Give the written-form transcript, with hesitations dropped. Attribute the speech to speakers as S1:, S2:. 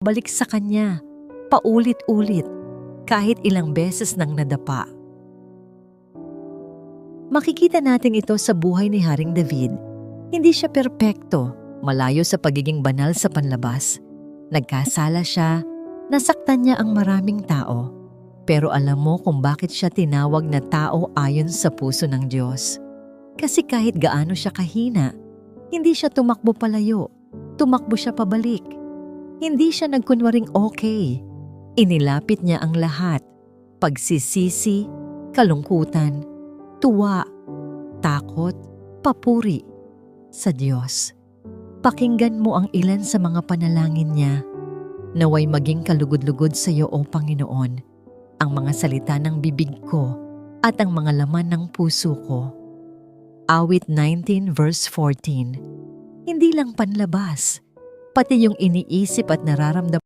S1: balik sa kanya, paulit-ulit, kahit ilang beses nang nadapa. Makikita natin ito sa buhay ni Haring David. Hindi siya perpekto, malayo sa pagiging banal sa panlabas. Nagkasala siya, nasaktan niya ang maraming tao. Pero alam mo kung bakit siya tinawag na tao ayon sa puso ng Diyos. Kasi kahit gaano siya kahina, hindi siya tumakbo palayo, tumakbo siya pabalik. Hindi siya nagkunwaring okay. Inilapit niya ang lahat, pagsisisi, kalungkutan, tuwa, takot, papuri sa Diyos. Pakinggan mo ang ilan sa mga panalangin niya. Naway maging kalugod-lugod sa iyo, O Panginoon, ang mga salita ng bibig ko at ang mga laman ng puso ko. Awit 19 verse 14. Hindi lang panlabas, pati yung iniisip at nararamdaman